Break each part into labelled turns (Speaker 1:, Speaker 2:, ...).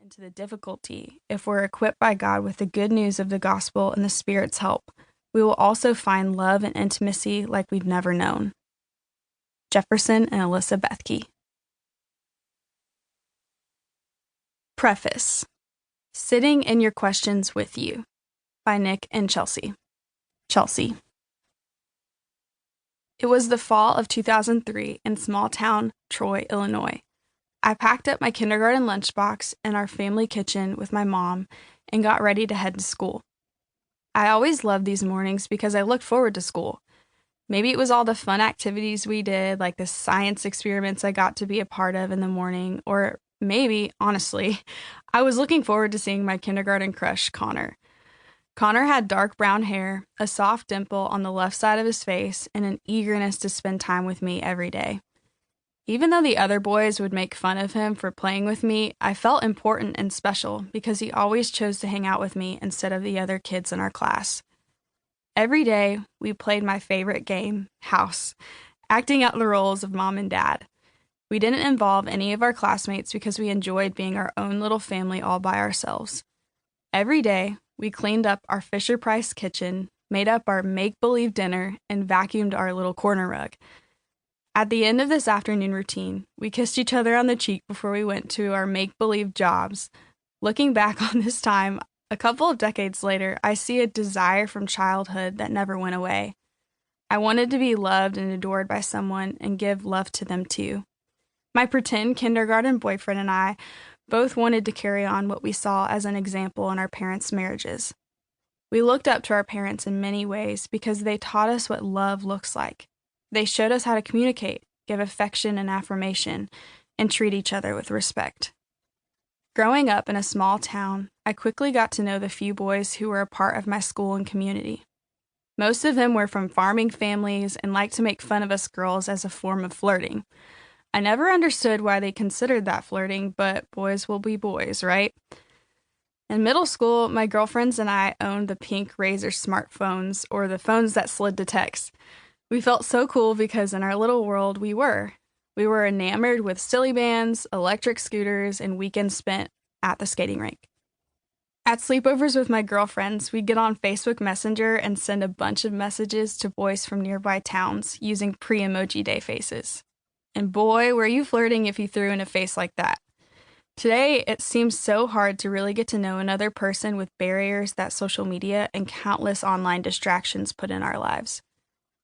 Speaker 1: into the difficulty, if we're equipped by God with the good news of the gospel and the Spirit's help, we will also find love and intimacy like we've never known. Jefferson and Alyssa Bethke. Preface. Sitting in Your Questions with You by Nick and Chelsea. Chelsea. It was the fall of 2003 in small town Troy, Illinois. I packed up my kindergarten lunchbox in our family kitchen with my mom and got ready to head to school. I always loved these mornings because I looked forward to school. Maybe it was all the fun activities we did, like the science experiments I got to be a part of in the morning, or maybe, honestly, I was looking forward to seeing my kindergarten crush, Connor. Connor had dark brown hair, a soft dimple on the left side of his face, and an eagerness to spend time with me every day. Even though the other boys would make fun of him for playing with me, I felt important and special because he always chose to hang out with me instead of the other kids in our class. Every day, we played my favorite game, House, acting out the roles of mom and dad. We didn't involve any of our classmates because we enjoyed being our own little family all by ourselves. Every day, we cleaned up our Fisher-Price kitchen, made up our make-believe dinner, and vacuumed our little corner rug. At the end of this afternoon routine, we kissed each other on the cheek before we went to our make-believe jobs. Looking back on this time, a couple of decades later, I see a desire from childhood that never went away. I wanted to be loved and adored by someone and give love to them too. My pretend kindergarten boyfriend and I both wanted to carry on what we saw as an example in our parents' marriages. We looked up to our parents in many ways because they taught us what love looks like. They showed us how to communicate, give affection and affirmation, and treat each other with respect. Growing up in a small town, I quickly got to know the few boys who were a part of my school and community. Most of them were from farming families and liked to make fun of us girls as a form of flirting. I never understood why they considered that flirting, but boys will be boys, right? In middle school, my girlfriends and I owned the pink Razr smartphones, or the phones that slid to text. We felt so cool because in our little world, we were enamored with silly bands, electric scooters, and weekends spent at the skating rink. At sleepovers with my girlfriends, we'd get on Facebook Messenger and send a bunch of messages to boys from nearby towns using pre-emoji day faces. And boy, were you flirting if you threw in a face like that. Today, it seems so hard to really get to know another person with barriers that social media and countless online distractions put in our lives.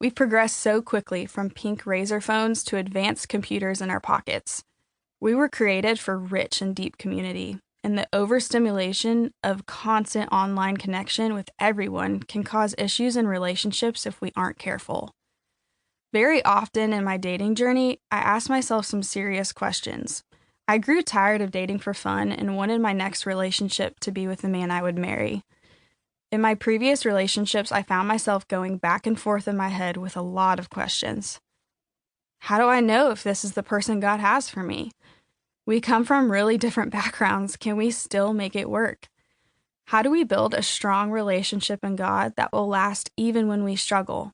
Speaker 1: We've progressed so quickly from pink Razr phones to advanced computers in our pockets. We were created for rich and deep community, and the overstimulation of constant online connection with everyone can cause issues in relationships if we aren't careful. Very often in my dating journey, I asked myself some serious questions. I grew tired of dating for fun and wanted my next relationship to be with the man I would marry. In my previous relationships, I found myself going back and forth in my head with a lot of questions. How do I know if this is the person God has for me? We come from really different backgrounds. Can we still make it work? How do we build a strong relationship in God that will last even when we struggle?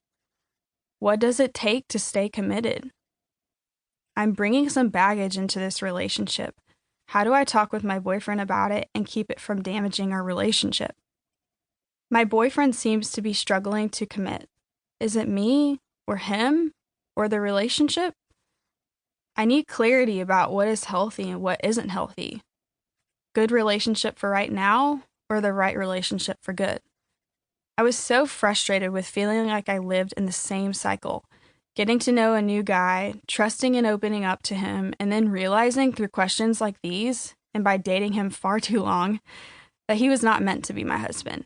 Speaker 1: What does it take to stay committed? I'm bringing some baggage into this relationship. How do I talk with my boyfriend about it and keep it from damaging our relationship? My boyfriend seems to be struggling to commit. Is it me, or him, or the relationship? I need clarity about what is healthy and what isn't healthy. Good relationship for right now, or the right relationship for good? I was so frustrated with feeling like I lived in the same cycle, getting to know a new guy, trusting and opening up to him, and then realizing through questions like these, and by dating him far too long, that he was not meant to be my husband.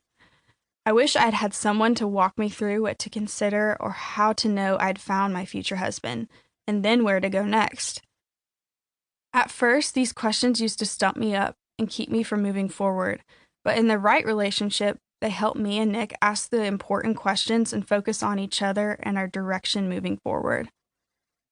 Speaker 1: I wish I'd had someone to walk me through what to consider or how to know I'd found my future husband, and then where to go next. At first, these questions used to stump me up and keep me from moving forward, but in the right relationship, they helped me and Nick ask the important questions and focus on each other and our direction moving forward.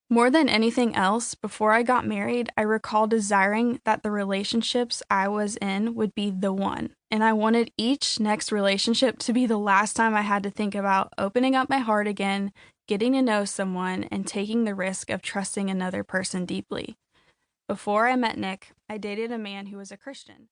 Speaker 1: More than anything else, before I got married, I recall desiring that the relationships I was in would be the one, and I wanted each next relationship to be the last time I had to think about opening up my heart again, getting to know someone, and taking the risk of trusting another person deeply. Before I met Nick, I dated a man who was a Christian.